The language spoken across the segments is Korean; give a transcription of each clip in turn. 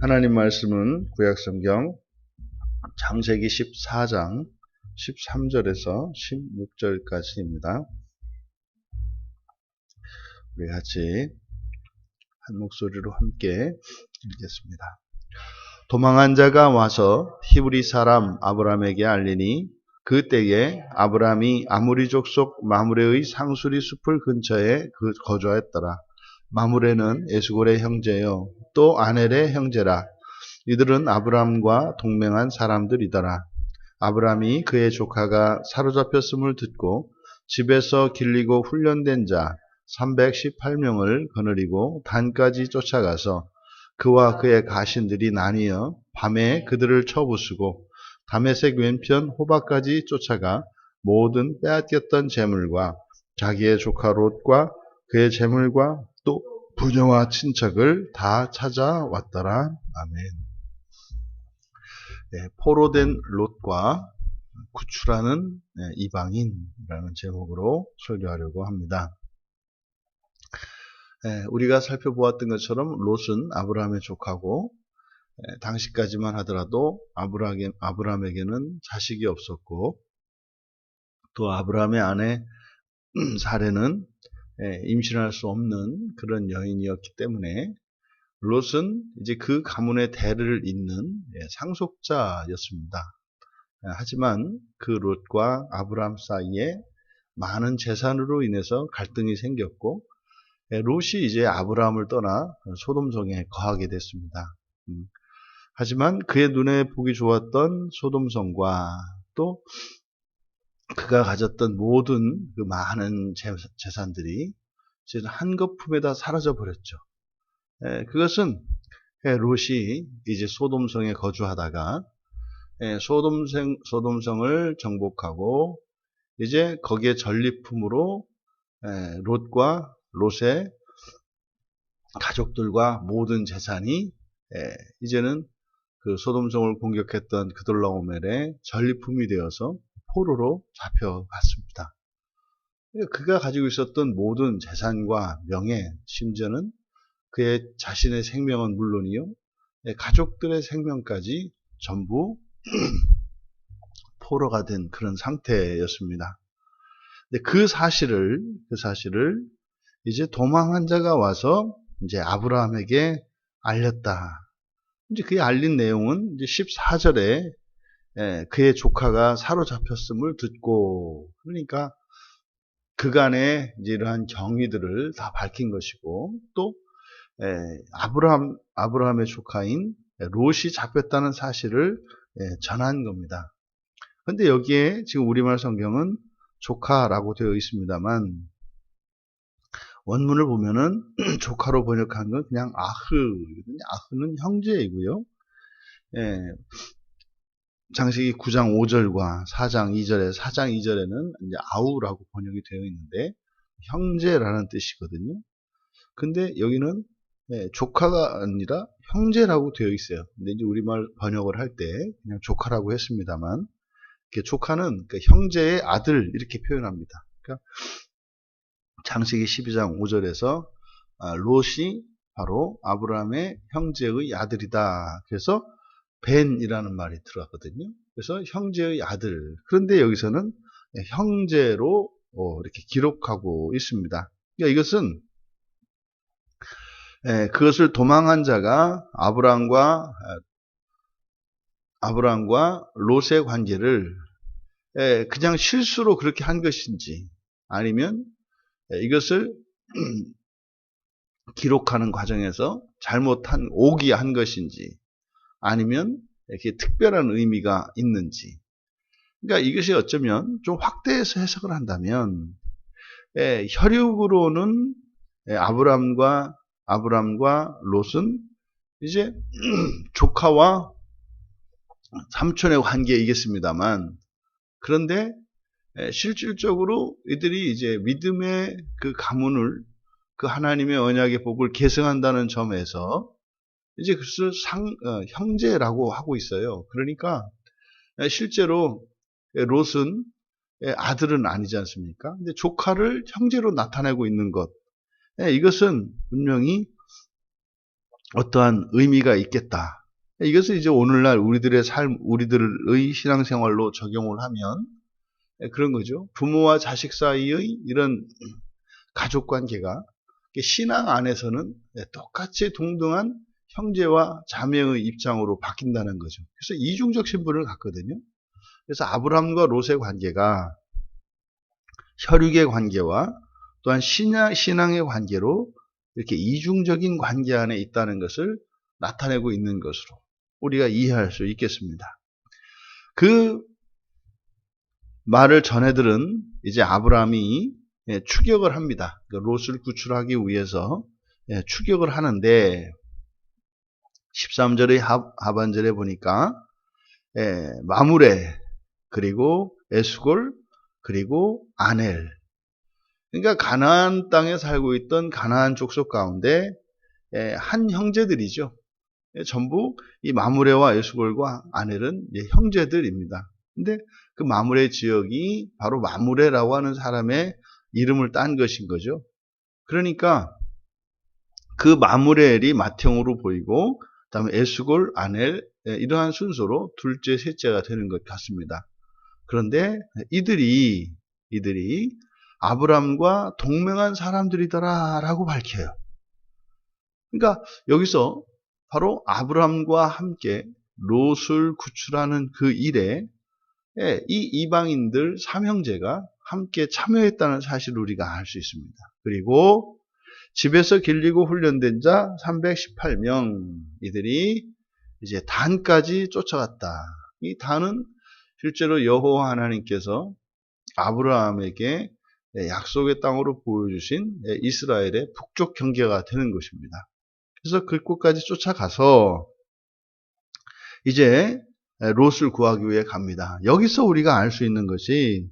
하나님 말씀은 구약성경 창세기 14장 13절에서 16절까지입니다. 우리 같이 한 목소리로 함께 읽겠습니다. 도망한 자가 와서 히브리 사람 아브람에게 알리니 그 때에 아브람이 아모리 족속 마므레의 상수리 숲을 근처에 거주하였더라. 마므레는 에스골의 형제요 또 아넬의 형제라. 이들은 아브람과 동맹한 사람들이더라. 아브람이 그의 조카가 사로잡혔음을 듣고 집에서 길리고 훈련된 자 318명을 거느리고 단까지 쫓아가서 그와 그의 가신들이 나뉘어 밤에 그들을 쳐부수고 다메섹 왼편 호바까지 쫓아가 모든 빼앗겼던 재물과 자기의 조카 롯과 그의 재물과 또 부녀와 친척을 다 찾아왔더라. 아멘. 네, 포로된 롯과 구출하는 이방인이라는 제목으로 설교하려고 합니다. 우리가 살펴보았던 것처럼 롯은 아브라함의 조카고 당시까지만 하더라도 아브라함에게는 자식이 없었고 또 아브라함의 아내 사레는 임신할 수 없는 그런 여인이었기 때문에 롯은 이제 그 가문의 대를 잇는 상속자였습니다. 하지만 그 롯과 아브라함 사이에 많은 재산으로 인해서 갈등이 생겼고 롯이 이제 아브라함을 떠나 소돔성에 거하게 됐습니다. 하지만 그의 눈에 보기 좋았던 소돔성과 또 그가 가졌던 모든 그 많은 재산들이 한거품에 다 사라져 버렸죠. 그것은 롯이 이제 소돔성에 거주하다가 소돔성을 정복하고 이제 거기에 전리품으로 롯과 롯의 가족들과 모든 재산이 이제는 그 소돔성을 공격했던 그돌라오멜의 전리품이 되어서 포로로 잡혀갔습니다. 그가 가지고 있었던 모든 재산과 명예, 심지어는 그의 자신의 생명은 물론이요, 가족들의 생명까지 전부 포로가 된 그런 상태였습니다. 근데 그 사실을 이제 도망한 자가 와서 이제 아브라함에게 알렸다. 이제 그의 알린 내용은 이제 14절에 그의 조카가 사로잡혔음을 듣고, 그러니까 그간의 이제 이러한 경위들을 다 밝힌 것이고, 또 아브라함의 조카인 롯이 잡혔다는 사실을 전한 겁니다. 그런데 여기에 지금 우리말 성경은 조카라고 되어 있습니다만 원문을 보면은 조카로 번역한 건 그냥 아흐는 형제이고요. 창세기 9장 5절과 4장 2절에는 이제 아우라고 번역이 되어 있는데 형제라는 뜻이거든요. 근데 여기는 조카가 아니라 형제라고 되어 있어요. 근데 이제 우리말 번역을 할 때 그냥 조카라고 했습니다만, 조카는 형제의 아들 이렇게 표현합니다. 그러니까 창세기 12장 5절에서 롯이 바로 아브라함의 형제의 아들이다. 그래서 벤이라는 말이 들어갔거든요. 그래서 형제의 아들. 그런데 여기서는 형제로 이렇게 기록하고 있습니다. 그러니까 이것은 그것을 도망한 자가 아브라함과 롯의 관계를 그냥 실수로 그렇게 한 것인지, 아니면 이것을 기록하는 과정에서 잘못한 오기한 것인지, 아니면 이렇게 특별한 의미가 있는지. 그러니까 이것이 어쩌면 좀 확대해서 해석을 한다면 혈육으로는 아브라함과 롯은 이제 조카와 삼촌의 관계이겠습니다만, 그런데 실질적으로 이들이 이제 믿음의 그 가문을, 그 하나님의 언약의 복을 계승한다는 점에서 이제 그것을 형제라고 하고 있어요. 그러니까 실제로 롯은 아들은 아니지 않습니까? 근데 조카를 형제로 나타내고 있는 것, 이것은 분명히 어떠한 의미가 있겠다. 이것을 이제 오늘날 우리들의 삶, 우리들의 신앙생활로 적용을 하면 그런 거죠. 부모와 자식 사이의 이런 가족 관계가 신앙 안에서는 똑같이 동등한 형제와 자매의 입장으로 바뀐다는 거죠. 그래서 이중적 신분을 갖거든요. 그래서 아브라함과 롯의 관계가 혈육의 관계와 또한 신앙의 관계로 이렇게 이중적인 관계 안에 있다는 것을 나타내고 있는 것으로 우리가 이해할 수 있겠습니다. 그 말을 전해들은 이제 아브라함이 추격을 합니다. 롯을 구출하기 위해서 추격을 하는데 13절의 하반절에 보니까 마므레 그리고 에스골 그리고 아넬, 그러니까 가나안 땅에 살고 있던 가나안 족속 가운데 한 형제들이죠. 전부 이 마므레와 에스골과 아넬은 형제들입니다. 근데 그 마므레 지역이 바로 마므레라고 하는 사람의 이름을 딴 것인 거죠. 그러니까 그 마므레엘이 맏형으로 보이고 그다음에 에스골, 아넬 이러한 순서로 둘째, 셋째가 되는 것 같습니다. 그런데 이들이 아브람과 동맹한 사람들이더라라고 밝혀요. 그러니까 여기서 바로 아브람과 함께 롯을 구출하는 그 일에 이 이방인들 삼형제가 함께 참여했다는 사실을 우리가 알 수 있습니다. 그리고 집에서 길리고 훈련된 자 318명 이들이 이제 단까지 쫓아갔다. 이 단은 실제로 여호와 하나님께서 아브라함에게 약속의 땅으로 보여주신 이스라엘의 북쪽 경계가 되는 것입니다. 그래서 그곳까지 쫓아가서 이제 롯을 구하기 위해 갑니다. 여기서 우리가 알 수 있는 것이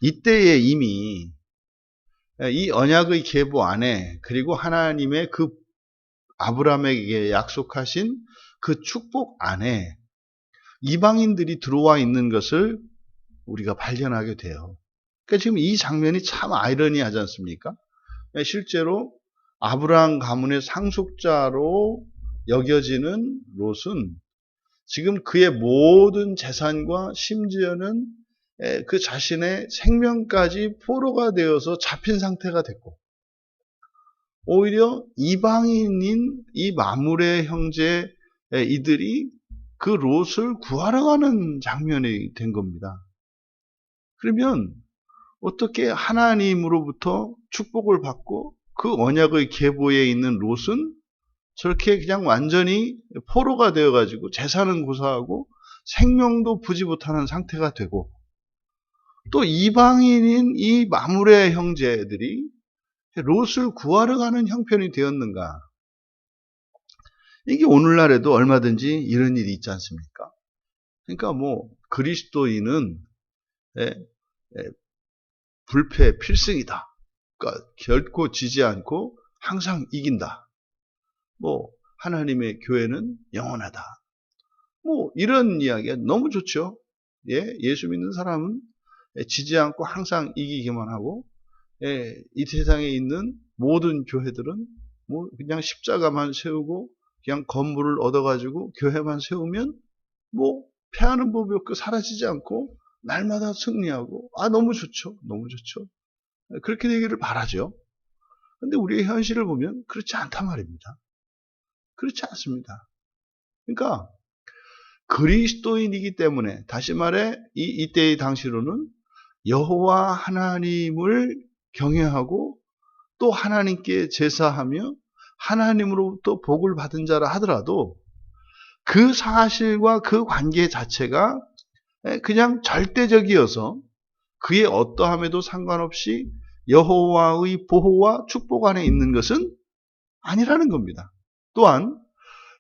이때에 이미 이 언약의 계보 안에 그리고 하나님의 그 아브라함에게 약속하신 그 축복 안에 이방인들이 들어와 있는 것을 우리가 발견하게 돼요. 그러니까 지금 이 장면이 참 아이러니하지 않습니까? 실제로 아브라함 가문의 상속자로 여겨지는 롯은 지금 그의 모든 재산과 심지어는 그 자신의 생명까지 포로가 되어서 잡힌 상태가 됐고, 오히려 이방인인 이 마므레 형제 이들이 그 롯을 구하러 가는 장면이 된 겁니다. 그러면 어떻게 하나님으로부터 축복을 받고 그 언약의 계보에 있는 롯은 저렇게 그냥 완전히 포로가 되어가지고 재산은 고사하고 생명도 부지 못하는 상태가 되고, 또 이방인인 이 마므레 형제들이 롯을 구하러 가는 형편이 되었는가? 이게 오늘날에도 얼마든지 이런 일이 있지 않습니까? 그러니까 뭐 그리스도인은 불패 필승이다. 그러니까 결코 지지 않고 항상 이긴다. 뭐 하나님의 교회는 영원하다. 뭐 이런 이야기가 너무 좋죠. 예수 믿는 사람은 지지 않고 항상 이기기만 하고, 이 세상에 있는 모든 교회들은 뭐 그냥 십자가만 세우고 그냥 건물을 얻어가지고 교회만 세우면 뭐 패하는 법이 없고 사라지지 않고 날마다 승리하고, 너무 좋죠. 너무 좋죠. 그렇게 되기를 바라죠. 근데 우리의 현실을 보면 그렇지 않단 말입니다. 그렇지 않습니다. 그러니까 그리스도인이기 때문에, 다시 말해 이때의 당시로는 여호와 하나님을 경외하고 또 하나님께 제사하며 하나님으로부터 복을 받은 자라 하더라도 그 사실과 그 관계 자체가 그냥 절대적이어서 그의 어떠함에도 상관없이 여호와의 보호와 축복 안에 있는 것은 아니라는 겁니다. 또한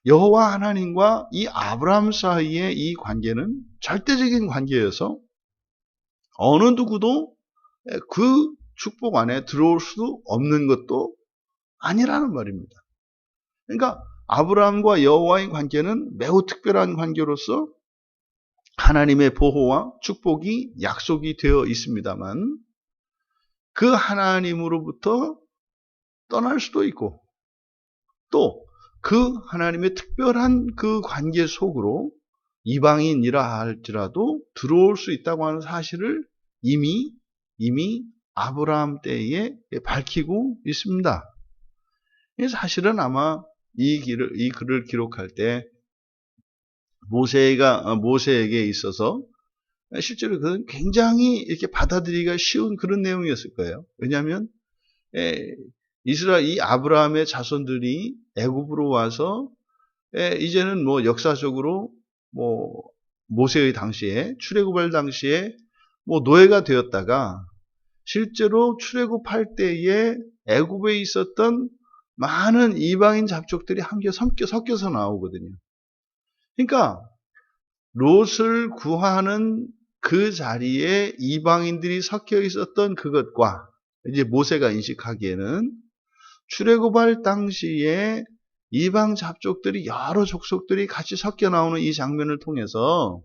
여호와 하나님과 이 아브라함 사이의 이 관계는 절대적인 관계여서 어느 누구도 그 축복 안에 들어올 수 없는 것도 아니라는 말입니다. 그러니까 아브라함과 여호와의 관계는 매우 특별한 관계로서 하나님의 보호와 축복이 약속이 되어 있습니다만, 그 하나님으로부터 떠날 수도 있고, 또 그 하나님의 특별한 그 관계 속으로 이방인이라 할지라도 들어올 수 있다고 하는 사실을 이미 아브라함 때에 밝히고 있습니다. 사실은 아마 이 글을 기록할 때 모세에게 있어서 실제로 그건 굉장히 이렇게 받아들이기가 쉬운 그런 내용이었을 거예요. 왜냐하면 이 아브라함의 자손들이 애굽으로 와서 이제는 뭐 역사적으로 뭐 모세의 당시에 출애굽할 당시에 뭐 노예가 되었다가 실제로 출애굽할 때에 애굽에 있었던 많은 이방인 잡족들이 함께 섞여서 나오거든요. 그러니까 롯을 구하는 그 자리에 이방인들이 섞여 있었던 그것과 이제 모세가 인식하기에는 출애굽할 당시에 이방 잡족들이 여러 족속들이 같이 섞여 나오는 이 장면을 통해서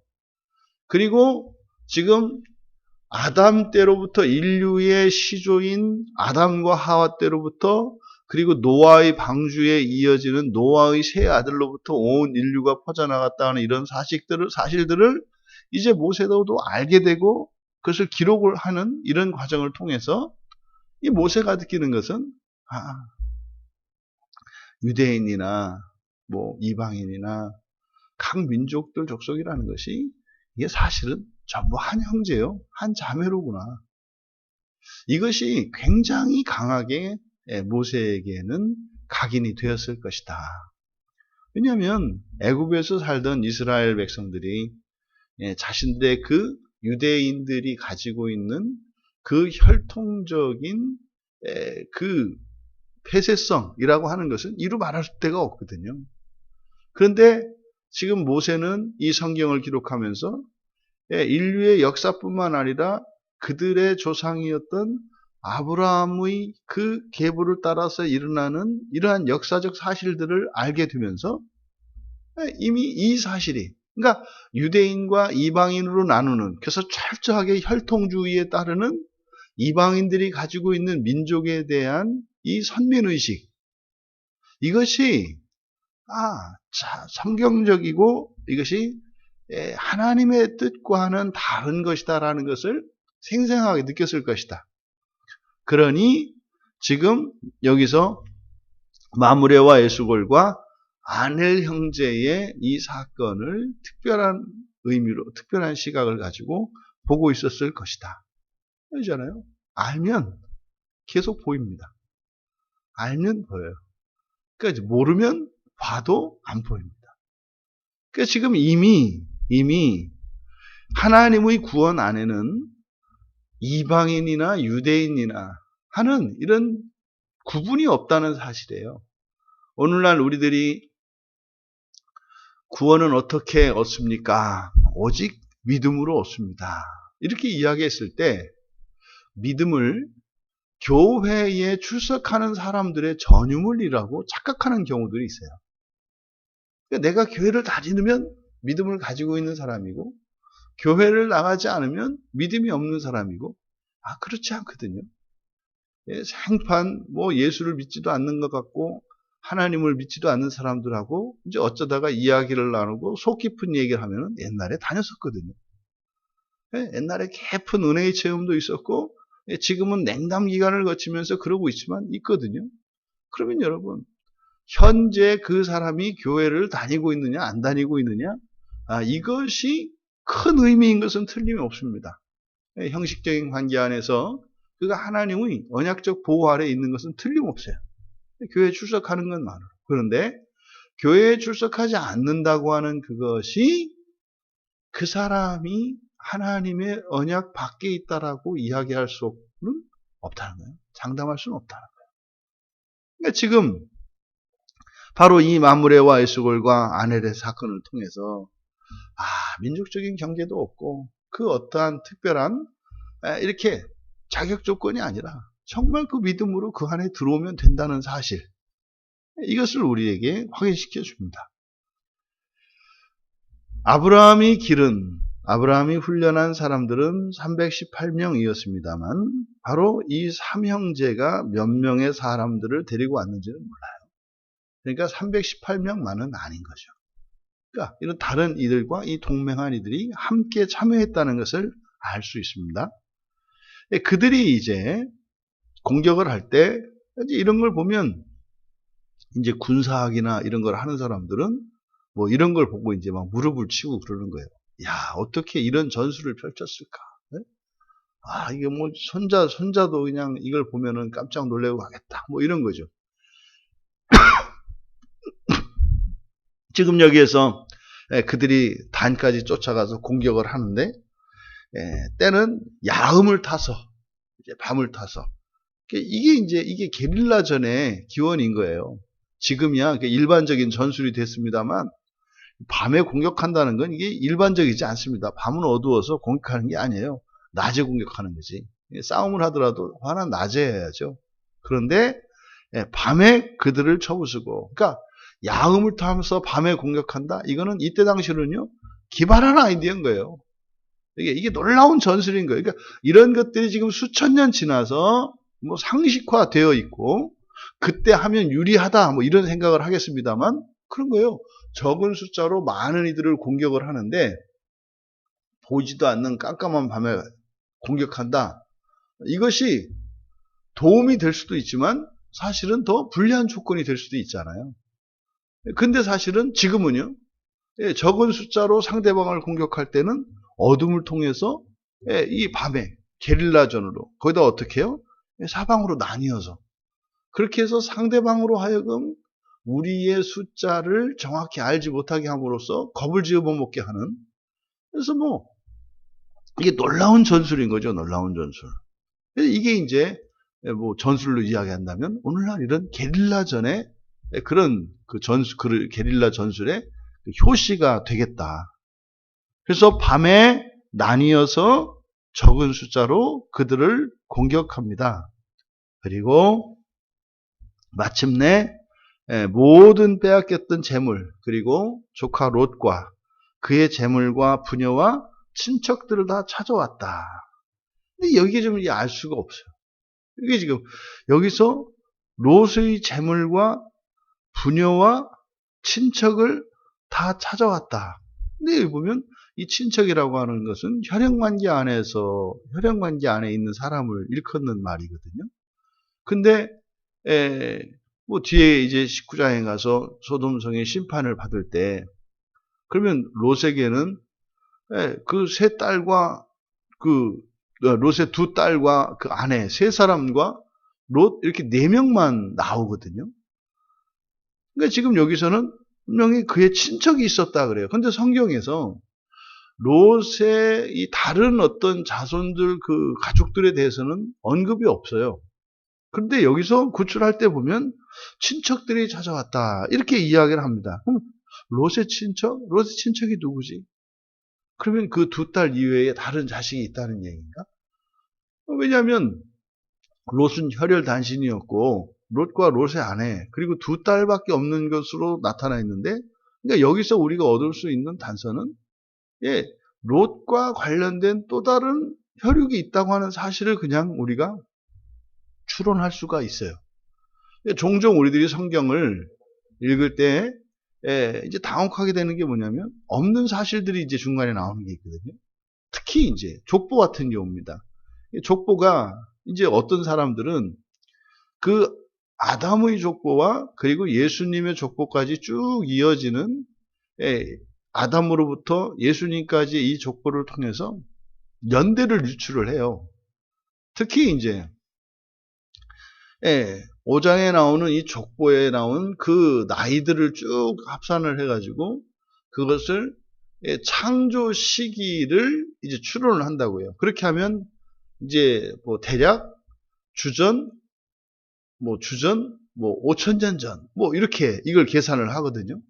그리고 지금 아담 때로부터 인류의 시조인 아담과 하와 때로부터 그리고 노아의 방주에 이어지는 노아의 세 아들로부터 온 인류가 퍼져나갔다는 이런 사실들을 이제 모세도 알게 되고 그것을 기록을 하는 이런 과정을 통해서 이 모세가 느끼는 것은 유대인이나 뭐 이방인이나 각 민족들 족속이라는 것이 이게 사실은 전부 한 형제요, 한 자매로구나. 이것이 굉장히 강하게 모세에게는 각인이 되었을 것이다. 왜냐하면 애굽에서 살던 이스라엘 백성들이 자신들의 그 유대인들이 가지고 있는 그 혈통적인 그 폐쇄성이라고 하는 것은 이루 말할 데가 없거든요. 그런데 지금 모세는 이 성경을 기록하면서 인류의 역사뿐만 아니라 그들의 조상이었던 아브라함의 그 계보를 따라서 일어나는 이러한 역사적 사실들을 알게 되면서 이미 이 사실이 그러니까 유대인과 이방인으로 나누는 그래서 철저하게 혈통주의에 따르는 이방인들이 가지고 있는 민족에 대한 이 선민의식 이것이 성경적이고 이것이 하나님의 뜻과는 다른 것이다라는 것을 생생하게 느꼈을 것이다. 그러니 지금 여기서 마므레와 에스골과 아넬 형제의 이 사건을 특별한 의미로 특별한 시각을 가지고 보고 있었을 것이다. 그러잖아요. 알면 계속 보입니다. 알면 보여요. 그러니까 모르면 봐도 안 보입니다. 그러니까 지금 이미 하나님의 구원 안에는 이방인이나 유대인이나 하는 이런 구분이 없다는 사실이에요. 오늘날 우리들이 구원은 어떻게 얻습니까? 오직 믿음으로 얻습니다. 이렇게 이야기했을 때 믿음을 교회에 출석하는 사람들의 전유물이라고 착각하는 경우들이 있어요. 그러니까 내가 교회를 다니면 믿음을 가지고 있는 사람이고 교회를 나가지 않으면 믿음이 없는 사람이고 그렇지 않거든요. 생판 예수를 믿지도 않는 것 같고 하나님을 믿지도 않는 사람들하고 이제 어쩌다가 이야기를 나누고 속 깊은 얘기를 하면 옛날에 다녔었거든요. 옛날에 깊은 은혜의 체험도 있었고 지금은 냉담 기간을 거치면서 그러고 있거든요. 그러면 여러분 현재 그 사람이 교회를 다니고 있느냐 안 다니고 있느냐 이것이 큰 의미인 것은 틀림이 없습니다. 형식적인 관계 안에서 그가 하나님의 언약적 보호 아래에 있는 것은 틀림없어요. 교회에 출석하는 건 많아요. 그런데 교회에 출석하지 않는다고 하는 그것이 그 사람이 하나님의 언약 밖에 있다라고 이야기할 수는 없다는 거예요. 장담할 수는 없다는 거예요. 그러니까 지금 바로 이 마므레와 에스골과 아넬의 사건을 통해서 민족적인 경계도 없고 그 어떠한 특별한 이렇게 자격 조건이 아니라 정말 그 믿음으로 그 안에 들어오면 된다는 사실 이것을 우리에게 확인시켜 줍니다. 아브라함이 훈련한 사람들은 318명이었습니다만 바로 이 삼형제가 몇 명의 사람들을 데리고 왔는지는 몰라요. 그러니까 318명만은 아닌 거죠. 그러니까 이런 다른 이들과 이 동맹한 이들이 함께 참여했다는 것을 알 수 있습니다. 그들이 이제 공격을 할 때 이런 걸 보면 이제 군사학이나 이런 걸 하는 사람들은 뭐 이런 걸 보고 이제 막 무릎을 치고 그러는 거예요. 야, 어떻게 이런 전술을 펼쳤을까? 네? 아, 이게 뭐 손자도 그냥 이걸 보면은 깜짝 놀래고 가겠다. 뭐 이런 거죠. 지금 여기에서 그들이 단까지 쫓아가서 공격을 하는데 때는 야음을 타서 이제 밤을 타서 이게 게릴라전의 기원인 거예요. 지금이야 일반적인 전술이 됐습니다만 밤에 공격한다는 건 이게 일반적이지 않습니다. 밤은 어두워서 공격하는 게 아니에요. 낮에 공격하는 거지. 싸움을 하더라도 화나 낮에 해야죠. 그런데 밤에 그들을 쳐부수고, 그러니까 야음을 타면서 밤에 공격한다? 이거는 이때 당시로는요, 기발한 아이디어인 거예요. 이게 놀라운 전술인 거예요. 그러니까 이런 것들이 지금 수천 년 지나서 뭐 상식화되어 있고, 그때 하면 유리하다, 뭐 이런 생각을 하겠습니다만, 그런 거예요. 적은 숫자로 많은 이들을 공격을 하는데, 보이지도 않는 깜깜한 밤에 공격한다. 이것이 도움이 될 수도 있지만, 사실은 더 불리한 조건이 될 수도 있잖아요. 근데 사실은 지금은요, 적은 숫자로 상대방을 공격할 때는 어둠을 통해서 이 밤에 게릴라전으로 거기다 어떻게 해요? 사방으로 나뉘어서 그렇게 해서 상대방으로 하여금 우리의 숫자를 정확히 알지 못하게 함으로써 겁을 집어먹게 하는, 그래서 뭐 이게 놀라운 전술인 거죠. 놀라운 전술. 이게 이제 뭐 전술로 이야기한다면 오늘날 이런 게릴라전의 그런 그 게릴라 전술의 효시가 되겠다. 그래서 밤에 나뉘어서 적은 숫자로 그들을 공격합니다. 그리고 마침내 모든 빼앗겼던 재물, 그리고 조카 롯과 그의 재물과 부녀와 친척들을 다 찾아왔다. 근데 여기에 좀 알 수가 없어요. 이게 지금 여기서 롯의 재물과 부녀와 친척을 다 찾아왔다. 근데 여기 보면 이 친척이라고 하는 것은 혈연관계 안에 있는 사람을 일컫는 말이거든요. 근데 뭐 뒤에 이제 19장에 가서 소돔성의 심판을 받을 때, 그러면 롯에게는 그 세 딸과 롯의 두 딸과 그 아내 세 사람과 롯 이렇게 네 명만 나오거든요. 그러니까 지금 여기서는 분명히 그의 친척이 있었다 그래요. 근데 성경에서 롯의 이 다른 어떤 자손들 그 가족들에 대해서는 언급이 없어요. 그런데 여기서 구출할 때 보면 친척들이 찾아왔다 이렇게 이야기를 합니다. 그럼 롯의 친척이 누구지? 그러면 그 두 딸 이외에 다른 자식이 있다는 얘기인가? 왜냐하면 롯은 혈혈 단신이었고 롯과 롯의 아내 그리고 두 딸밖에 없는 것으로 나타나 있는데, 그러니까 여기서 우리가 얻을 수 있는 단서는 롯과 관련된 또 다른 혈육이 있다고 하는 사실을 그냥 우리가 추론할 수가 있어요. 종종 우리들이 성경을 읽을 때 이제 당혹하게 되는 게 뭐냐면 없는 사실들이 이제 중간에 나오는 게 있거든요. 특히 이제 족보 같은 경우입니다. 족보가 이제 어떤 사람들은 그 아담의 족보와 그리고 예수님의 족보까지 쭉 이어지는 아담으로부터 예수님까지 이 족보를 통해서 연대를 유추를 해요. 특히 이제 5장에 나오는 이 족보에 나온 그 나이들을 쭉 합산을 해가지고 그것을 창조 시기를 이제 추론을 한다고요. 그렇게 하면 이제 뭐 대략 주전 5,000년 전, 뭐 이렇게 이걸 계산을 하거든요.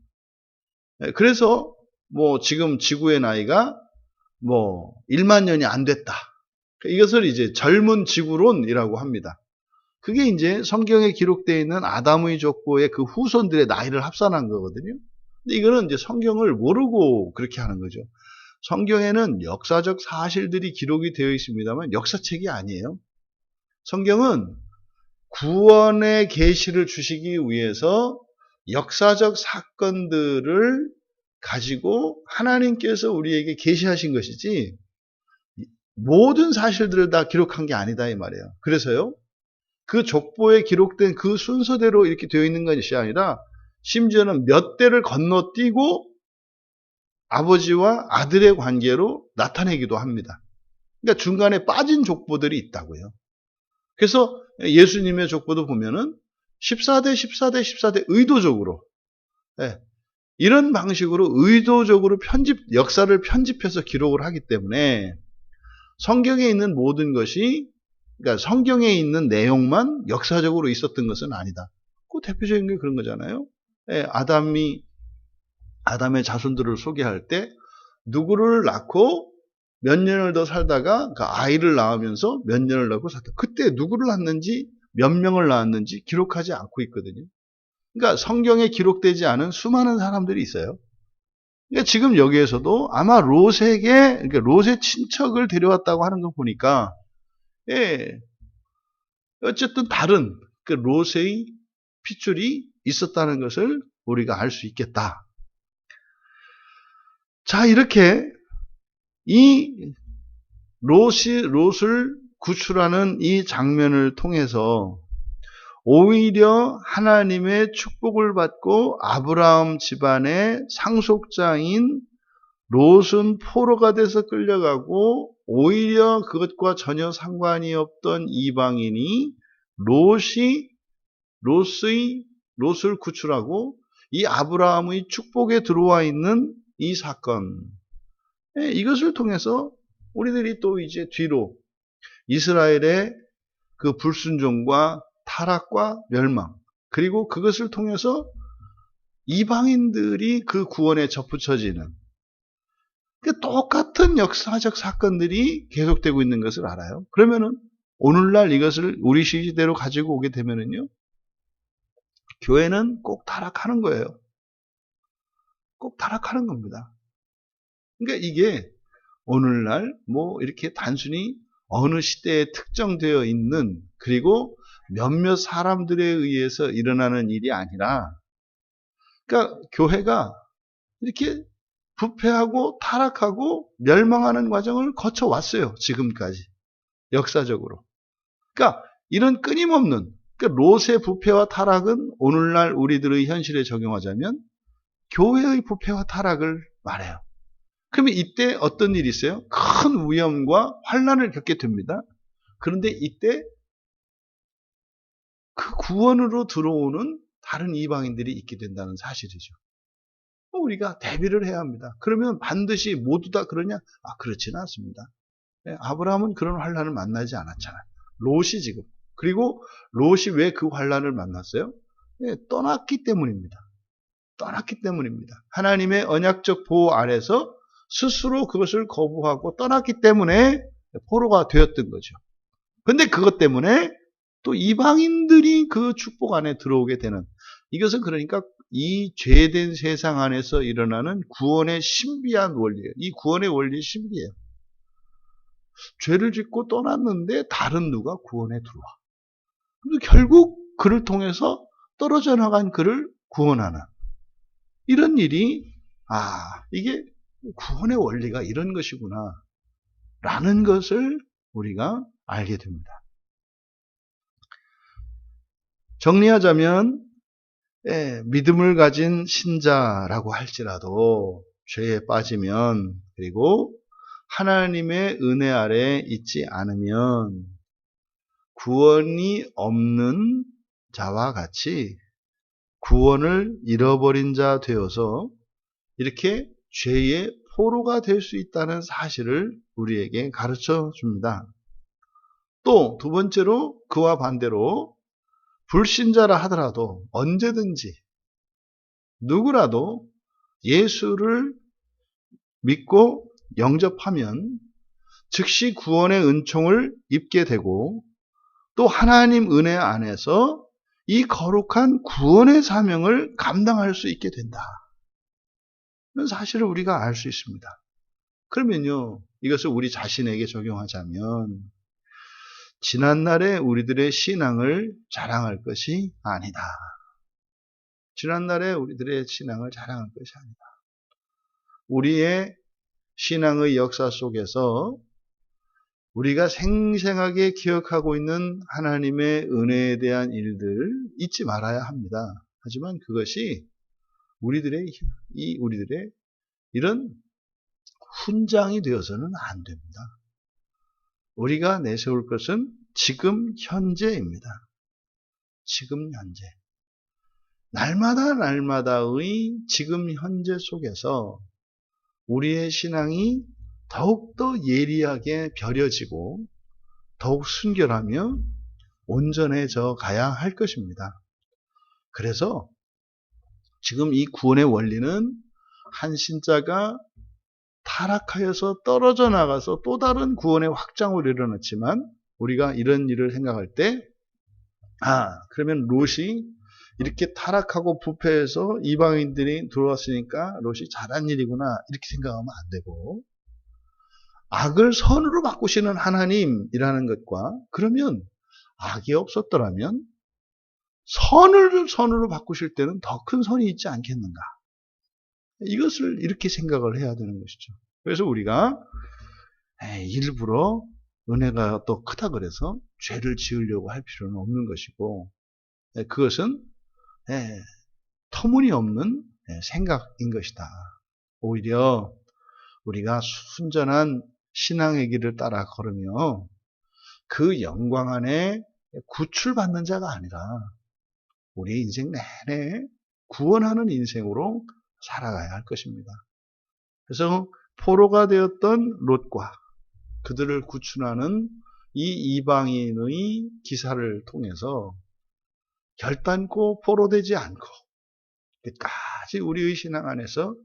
그래서 뭐 지금 지구의 나이가 뭐 1만 년이 안 됐다. 이것을 이제 젊은 지구론이라고 합니다. 그게 이제 성경에 기록되어 있는 아담의 족보의 그 후손들의 나이를 합산한 거거든요. 근데 이거는 이제 성경을 모르고 그렇게 하는 거죠. 성경에는 역사적 사실들이 기록이 되어 있습니다만 역사책이 아니에요. 성경은 구원의 계시를 주시기 위해서 역사적 사건들을 가지고 하나님께서 우리에게 계시하신 것이지 모든 사실들을 다 기록한 게 아니다 이 말이에요. 그래서요. 그 족보에 기록된 그 순서대로 이렇게 되어 있는 것이 아니라 심지어는 몇 대를 건너뛰고 아버지와 아들의 관계로 나타내기도 합니다. 그러니까 중간에 빠진 족보들이 있다고요. 그래서 예수님의 족보도 보면은 14대, 14대, 14대 의도적으로 이런 방식으로 의도적으로 역사를 편집해서 기록을 하기 때문에 성경에 있는 모든 것이 그러니까 성경에 있는 내용만 역사적으로 있었던 것은 아니다. 그 대표적인 게 그런 거잖아요. 아담의 자손들을 소개할 때 누구를 낳고 몇 년을 더 살다가 그 아이를 낳으면서 몇 년을 낳고 살다. 그때 누구를 낳았는지 몇 명을 낳았는지 기록하지 않고 있거든요. 그러니까 성경에 기록되지 않은 수많은 사람들이 있어요. 그러니까 지금 여기에서도 아마 그러니까 롯의 친척을 데려왔다고 하는 거 보니까 어쨌든 다른 그 롯의 핏줄이 있었다는 것을 우리가 알 수 있겠다. 자, 이렇게 이 롯을 구출하는 이 장면을 통해서 오히려 하나님의 축복을 받고 아브라함 집안의 상속자인 롯은 포로가 돼서 끌려가고 오히려 그것과 전혀 상관이 없던 이방인이 롯을 구출하고 이 아브라함의 축복에 들어와 있는 이 사건, 이것을 통해서 우리들이 또 이제 뒤로 이스라엘의 그 불순종과 타락과 멸망, 그리고 그것을 통해서 이방인들이 그 구원에 접붙여지는 똑같은 역사적 사건들이 계속되고 있는 것을 알아요. 그러면은 오늘날 이것을 우리 시대로 가지고 오게 되면은요, 교회는 꼭 타락하는 거예요. 꼭 타락하는 겁니다. 그러니까 이게 오늘날 뭐 이렇게 단순히 어느 시대에 특정되어 있는 그리고 몇몇 사람들에 의해서 일어나는 일이 아니라 그러니까 교회가 이렇게 부패하고 타락하고 멸망하는 과정을 거쳐왔어요. 지금까지. 역사적으로. 그러니까 이런 끊임없는 그러니까 롯의 부패와 타락은 오늘날 우리들의 현실에 적용하자면 교회의 부패와 타락을 말해요. 그러면 이때 어떤 일이 있어요? 큰 위험과 환난을 겪게 됩니다. 그런데 이때 그 구원으로 들어오는 다른 이방인들이 있게 된다는 사실이죠. 우리가 대비를 해야 합니다. 그러면 반드시 모두 다 그러냐? 그렇지는 않습니다. 아브라함은 그런 환난을 만나지 않았잖아요. 롯이 지금. 그리고 롯이 왜 그 환난을 만났어요? 떠났기 때문입니다. 떠났기 때문입니다. 하나님의 언약적 보호 아래서 스스로 그것을 거부하고 떠났기 때문에 포로가 되었던 거죠. 근데 그것 때문에 또 이방인들이 그 축복 안에 들어오게 되는, 이것은 그러니까 이 죄된 세상 안에서 일어나는 구원의 신비한 원리예요. 이 구원의 원리 신비해요. 죄를 짓고 떠났는데 다른 누가 구원에 들어와. 근데 결국 그를 통해서 떨어져 나간 그를 구원하는 이런 일이 이게 구원의 원리가 이런 것이구나 라는 것을 우리가 알게 됩니다. 정리하자면 믿음을 가진 신자라고 할지라도 죄에 빠지면 그리고 하나님의 은혜 아래 있지 않으면 구원이 없는 자와 같이 구원을 잃어버린 자 되어서 이렇게 죄의 포로가 될 수 있다는 사실을 우리에게 가르쳐 줍니다. 또 두 번째로 그와 반대로 불신자라 하더라도 언제든지 누구라도 예수를 믿고 영접하면 즉시 구원의 은총을 입게 되고 또 하나님 은혜 안에서 이 거룩한 구원의 사명을 감당할 수 있게 된다. 이런 사실을 우리가 알 수 있습니다. 그러면요, 이것을 우리 자신에게 적용하자면 지난날의 우리들의 신앙을 자랑할 것이 아니다. 지난날에 우리들의 신앙을 자랑할 것이 아니다. 우리의 신앙의 역사 속에서 우리가 생생하게 기억하고 있는 하나님의 은혜에 대한 일들 잊지 말아야 합니다. 하지만 그것이 우리들의 이런 훈장이 되어서는 안 됩니다. 우리가 내세울 것은 지금 현재입니다. 지금 현재. 날마다의 지금 현재 속에서 우리의 신앙이 더욱더 예리하게 벼려지고 더욱 순결하며 온전해져 가야 할 것입니다. 그래서 지금 이 구원의 원리는 한 신자가 타락하여서 떨어져 나가서 또 다른 구원의 확장을 이뤄냈지만 우리가 이런 일을 생각할 때 그러면 롯이 이렇게 타락하고 부패해서 이방인들이 들어왔으니까 롯이 잘한 일이구나 이렇게 생각하면 안 되고 악을 선으로 바꾸시는 하나님이라는 것과 그러면 악이 없었더라면 선을 선으로 바꾸실 때는 더 큰 선이 있지 않겠는가. 이것을 이렇게 생각을 해야 되는 것이죠. 그래서 우리가 일부러 은혜가 또 크다 그래서 죄를 지으려고 할 필요는 없는 것이고 그것은 터무니없는 생각인 것이다. 오히려 우리가 순전한 신앙의 길을 따라 걸으며 그 영광 안에 구출받는 자가 아니라 우리 인생 내내 구원하는 인생으로 살아가야 할 것입니다. 그래서 포로가 되었던 롯과 그들을 구출하는 이 이방인의 기사를 통해서 결단코 포로되지 않고 끝까지 우리의 신앙 안에서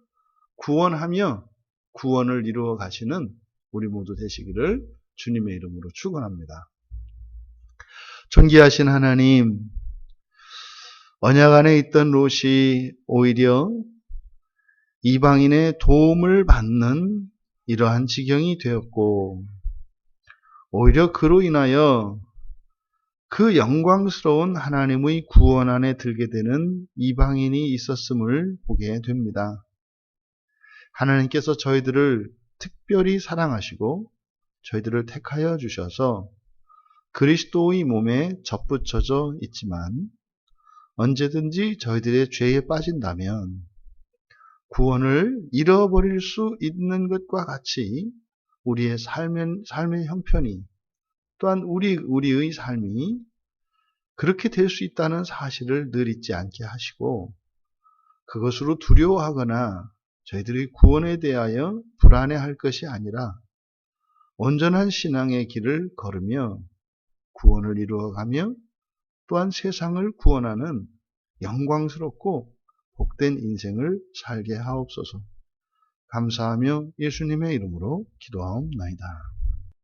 구원하며 구원을 이루어 가시는 우리 모두 되시기를 주님의 이름으로 축원합니다. 존귀하신 하나님, 언약 안에 있던 롯이 오히려 이방인의 도움을 받는 이러한 지경이 되었고 오히려 그로 인하여 그 영광스러운 하나님의 구원 안에 들게 되는 이방인이 있었음을 보게 됩니다. 하나님께서 저희들을 특별히 사랑하시고 저희들을 택하여 주셔서 그리스도의 몸에 접붙여져 있지만 언제든지 저희들의 죄에 빠진다면 구원을 잃어버릴 수 있는 것과 같이 우리의 삶의 형편이 또한 우리의 삶이 그렇게 될 수 있다는 사실을 늘 잊지 않게 하시고 그것으로 두려워하거나 저희들이 구원에 대하여 불안해할 것이 아니라 온전한 신앙의 길을 걸으며 구원을 이루어가며 또한 세상을 구원하는 영광스럽고 복된 인생을 살게 하옵소서. 감사하며 예수님의 이름으로 기도하옵나이다.